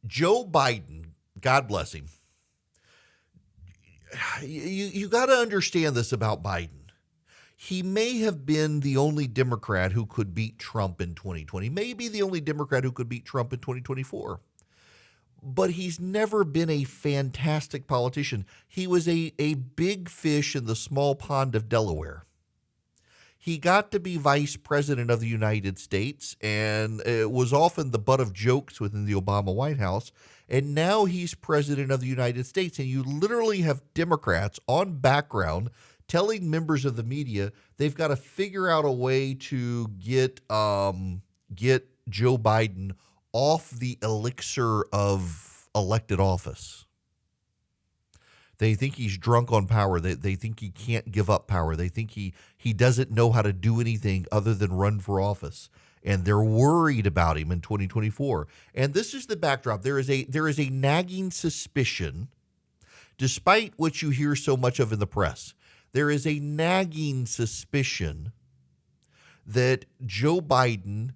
Joe Biden, God bless him. You got to understand this about Biden. He may have been the only Democrat who could beat Trump in 2020, maybe the only Democrat who could beat Trump in 2024. But he's never been a fantastic politician. He was a big fish in the small pond of Delaware. He got to be vice president of the United States and was often the butt of jokes within the Obama White House. And now he's president of the United States. And you literally have Democrats on background telling members of the media they've got to figure out a way to get Joe Biden off the elixir of elected office. They think he's drunk on power. They think he can't give up power. They think he doesn't know how to do anything other than run for office. And they're worried about him in 2024. And this is the backdrop. There is a nagging suspicion, despite what you hear so much of in the press, there is a nagging suspicion that Joe Biden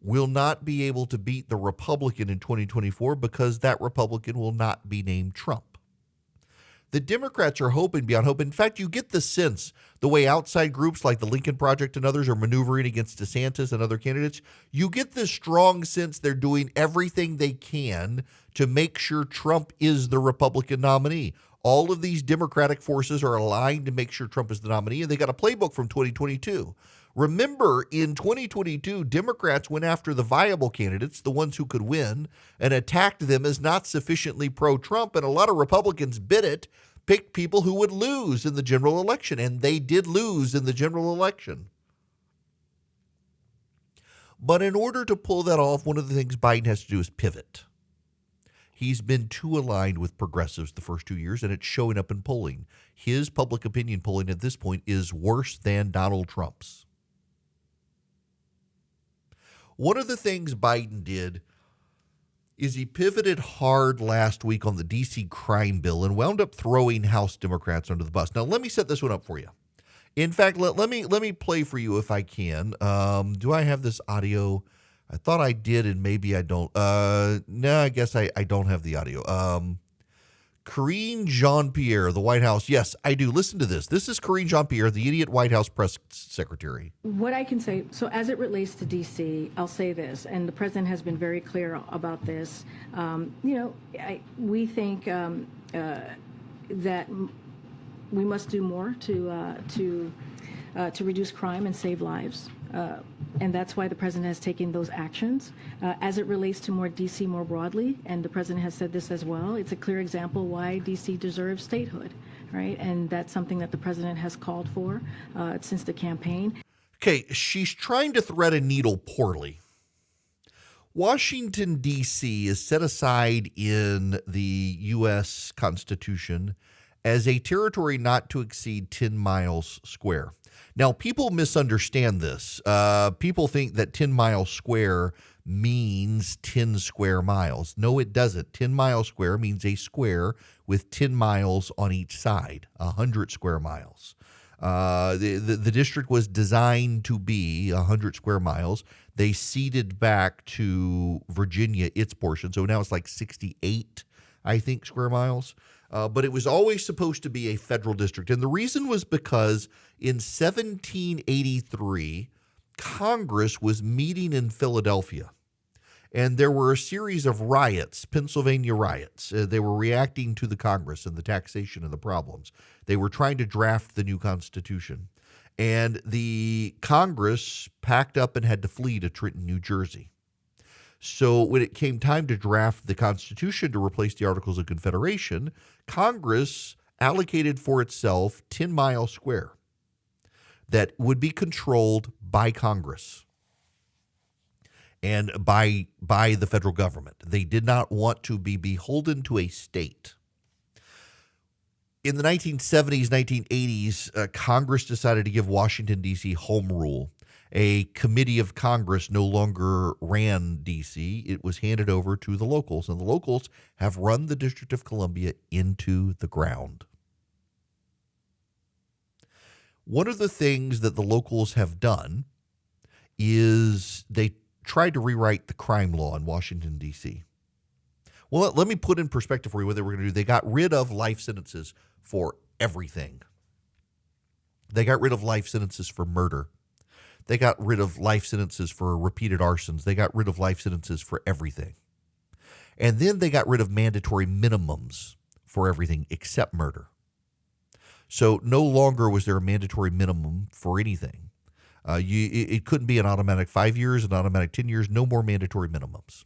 will not be able to beat the Republican in 2024 because that Republican will not be named Trump. The Democrats are hoping beyond hope. In fact, you get the sense, the way outside groups like the Lincoln Project and others are maneuvering against DeSantis and other candidates, you get the strong sense they're doing everything they can to make sure Trump is the Republican nominee. All of these Democratic forces are aligned to make sure Trump is the nominee, and they got a playbook from 2022. Remember, in 2022, Democrats went after the viable candidates, the ones who could win, and attacked them as not sufficiently pro-Trump, and a lot of Republicans bit it, picked people who would lose in the general election, and they did lose in the general election. But in order to pull that off, one of the things Biden has to do is pivot. He's been too aligned with progressives the first 2 years, and it's showing up in polling. His public opinion polling at this point is worse than Donald Trump's. One of the things Biden did is he pivoted hard last week on the D.C. crime bill and wound up throwing House Democrats under the bus. Now, let me set this one up for you. In fact, let me play for you if I can. Do I have this audio? I thought I did, and maybe I don't. No, I guess I don't have the audio. Karine Jean-Pierre, the White House. Yes, I do. Listen to this. This is Karine Jean-Pierre, the idiot White House press secretary. What I can say, so as it relates to D.C., I'll say this, and the president has been very clear about this. We think that we must do more to reduce crime and save lives. And that's why the president has taken those actions. As it relates to more D.C. more broadly, and the president has said this as well, it's a clear example why D.C. deserves statehood, right? And that's something that the president has called for since the campaign. Okay, she's trying to thread a needle poorly. Washington, D.C. is set aside in the U.S. Constitution as a territory not to exceed 10 miles square. Now, people misunderstand this. People think that 10 miles square means 10 square miles. No, it doesn't. 10 miles square means a square with 10 miles on each side, 100 square miles. The district was designed to be 100 square miles. They ceded back to Virginia its portion, so now it's like 68, I think, square miles. But it was always supposed to be a federal district. And the reason was because in 1783, Congress was meeting in Philadelphia. And there were a series of riots, Pennsylvania riots. They were reacting to the Congress and the taxation and the problems. They were trying to draft the new Constitution. And the Congress packed up and had to flee to Trenton, New Jersey. So when it came time to draft the Constitution to replace the Articles of Confederation, Congress allocated for itself 10 miles square that would be controlled by Congress and by the federal government. They did not want to be beholden to a state. In the 1970s, 1980s, Congress decided to give Washington, D.C. home rule. A committee of Congress no longer ran D.C. It was handed over to the locals, and the locals have run the District of Columbia into the ground. One of the things that the locals have done is they tried to rewrite the crime law in Washington, D.C. Well, let me put in perspective for you what they were going to do. They got rid of life sentences for everything. They got rid of life sentences for murder. They got rid of life sentences for repeated arsons. They got rid of life sentences for everything. And then they got rid of mandatory minimums for everything except murder. So no longer was there a mandatory minimum for anything. It couldn't be an automatic 5 years, an automatic 10 years, no more mandatory minimums.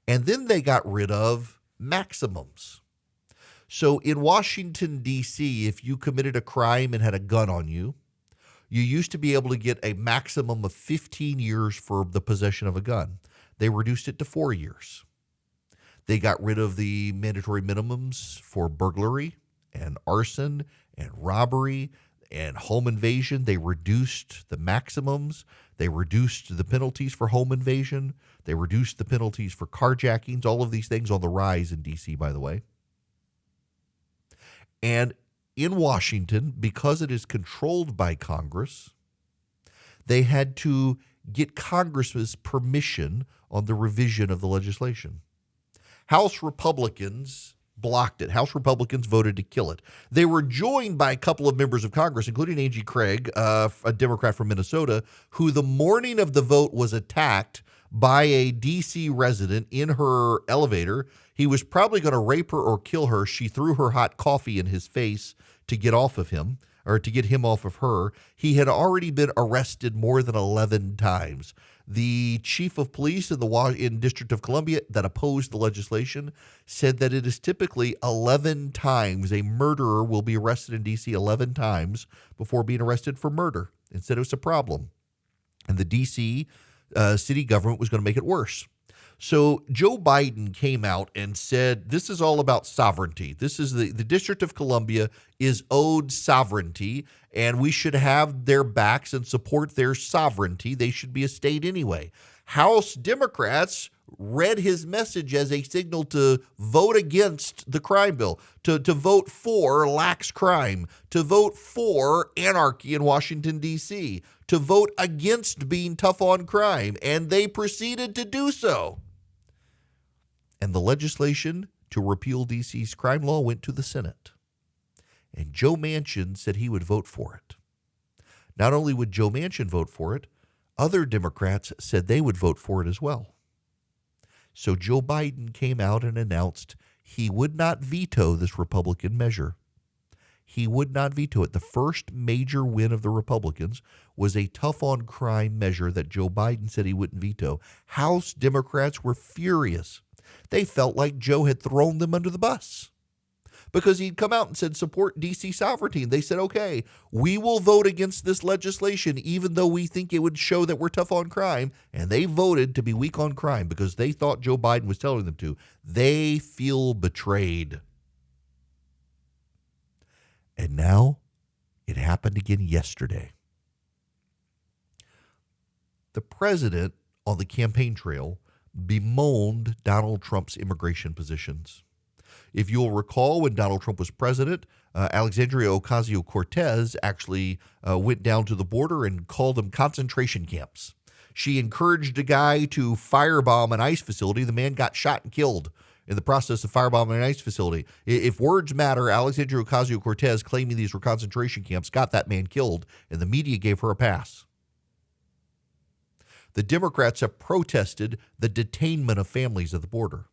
And then they got rid of maximums. So in Washington, D.C., if you committed a crime and had a gun on you, you used to be able to get a maximum of 15 years for the possession of a gun. They reduced it to 4 years. They got rid of the mandatory minimums for burglary and arson and robbery and home invasion. They reduced the maximums. They reduced the penalties for home invasion. They reduced the penalties for carjackings. All of these things on the rise in D.C., by the way. And in Washington, because it is controlled by Congress, they had to get Congress's permission on the revision of the legislation. House Republicans blocked it. House Republicans voted to kill it. They were joined by a couple of members of Congress, including Angie Craig, a Democrat from Minnesota, who the morning of the vote was attacked by a D.C. resident in her elevator. He was probably going to rape her or kill her. She threw her hot coffee in his face to get off of him, or to get him off of her. He had already been arrested more than 11 times. The chief of police in District of Columbia that opposed the legislation said that it is typically 11 times a murderer will be arrested in D.C. 11 times before being arrested for murder. And said it was a problem. And the D.C. City government was going to make it worse. So Joe Biden came out and said, this is all about sovereignty. This is the District of Columbia is owed sovereignty, and we should have their backs and support their sovereignty. They should be a state anyway. House Democrats read his message as a signal to vote against the crime bill, to vote for lax crime, to vote for anarchy in Washington, D.C., to vote against being tough on crime, and they proceeded to do so. And the legislation to repeal D.C.'s crime law went to the Senate. And Joe Manchin said he would vote for it. Not only would Joe Manchin vote for it, other Democrats said they would vote for it as well. So Joe Biden came out and announced he would not veto this Republican measure. He would not veto it. The first major win of the Republicans was a tough-on-crime measure that Joe Biden said he wouldn't veto. House Democrats were furious. They felt like Joe had thrown them under the bus because he'd come out and said, support D.C. sovereignty. And they said, okay, we will vote against this legislation even though we think it would show that we're tough on crime. And they voted to be weak on crime because they thought Joe Biden was telling them to. They feel betrayed. And now it happened again yesterday. The president on the campaign trail bemoaned Donald Trump's immigration positions. If you'll recall, when Donald Trump was president, Alexandria Ocasio-Cortez actually went down to the border and called them concentration camps. She encouraged a guy to firebomb an ICE facility. The man got shot and killed in the process of firebombing an ICE facility. If words matter, Alexandria Ocasio-Cortez claiming these were concentration camps got that man killed, and the media gave her a pass. The Democrats have protested the detainment of families at the border.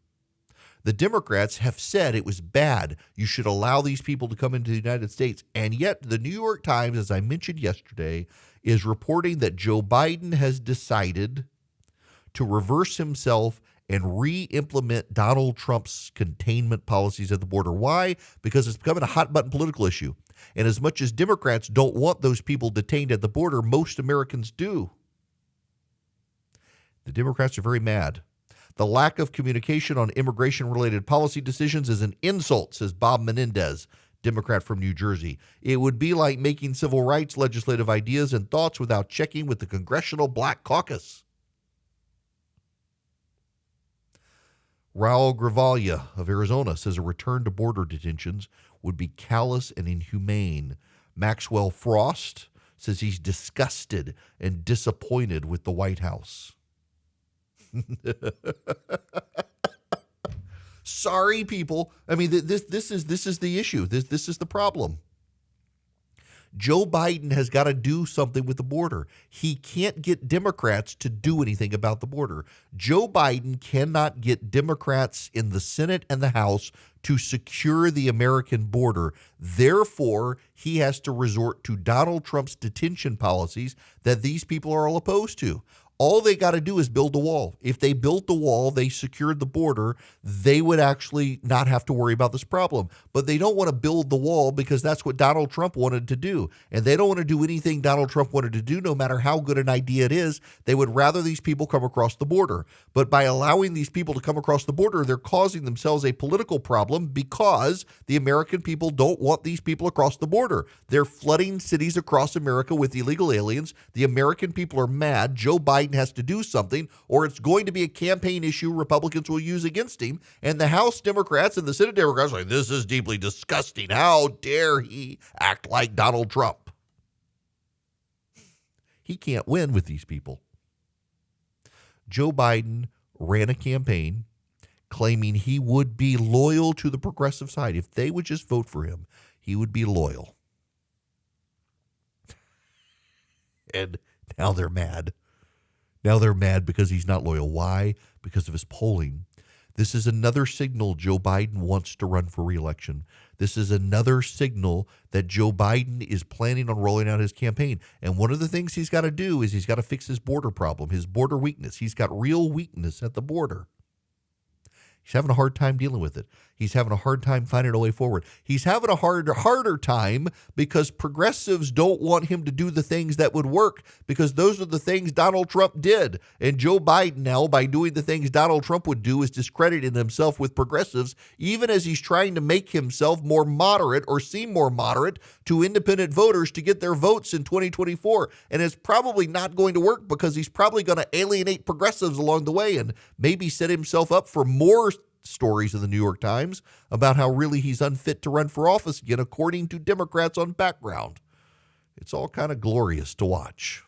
The Democrats have said it was bad. You should allow these people to come into the United States. And yet the New York Times, as I mentioned yesterday, is reporting that Joe Biden has decided to reverse himself and re-implement Donald Trump's containment policies at the border. Why? Because it's becoming a hot-button political issue. And as much as Democrats don't want those people detained at the border, most Americans do. The Democrats are very mad. The lack of communication on immigration-related policy decisions is an insult, says Bob Menendez, Democrat from New Jersey. It would be like making civil rights legislative ideas and thoughts without checking with the Congressional Black Caucus. Raul Gravalia of Arizona says a return to border detentions would be callous and inhumane. Maxwell Frost says he's disgusted and disappointed with the White House. Sorry, people. I mean, this is the issue. This is the problem. Joe Biden has got to do something with the border. He can't get Democrats to do anything about the border. Joe Biden cannot get Democrats in the Senate and the House to secure the American border. Therefore, he has to resort to Donald Trump's detention policies that these people are all opposed to. All they got to do is build a wall. If they built the wall, they secured the border, they would actually not have to worry about this problem. But they don't want to build the wall because that's what Donald Trump wanted to do. And they don't want to do anything Donald Trump wanted to do, no matter how good an idea it is. They would rather these people come across the border. But by allowing these people to come across the border, they're causing themselves a political problem because the American people don't want these people across the border. They're flooding cities across America with illegal aliens. The American people are mad. Joe Biden has to do something, or it's going to be a campaign issue Republicans will use against him. And the House Democrats and the Senate Democrats are like, this is deeply disgusting. How dare he act like Donald Trump? He can't win with these people. Joe Biden ran a campaign claiming he would be loyal to the progressive side. If they would just vote for him, he would be loyal. And now they're mad. Now they're mad because he's not loyal. Why? Because of his polling. This is another signal Joe Biden wants to run for re-election. This is another signal that Joe Biden is planning on rolling out his campaign. And one of the things he's got to do is he's got to fix his border problem, his border weakness. He's got real weakness at the border. He's having a hard time dealing with it. He's having a hard time finding a way forward. He's having a harder time because progressives don't want him to do the things that would work, because those are the things Donald Trump did. And Joe Biden now, by doing the things Donald Trump would do, is discrediting himself with progressives, even as he's trying to make himself more moderate or seem more moderate to independent voters to get their votes in 2024. And it's probably not going to work because he's probably going to alienate progressives along the way and maybe set himself up for more stories in the New York Times about how really he's unfit to run for office again, according to Democrats on background. It's all kind of glorious to watch.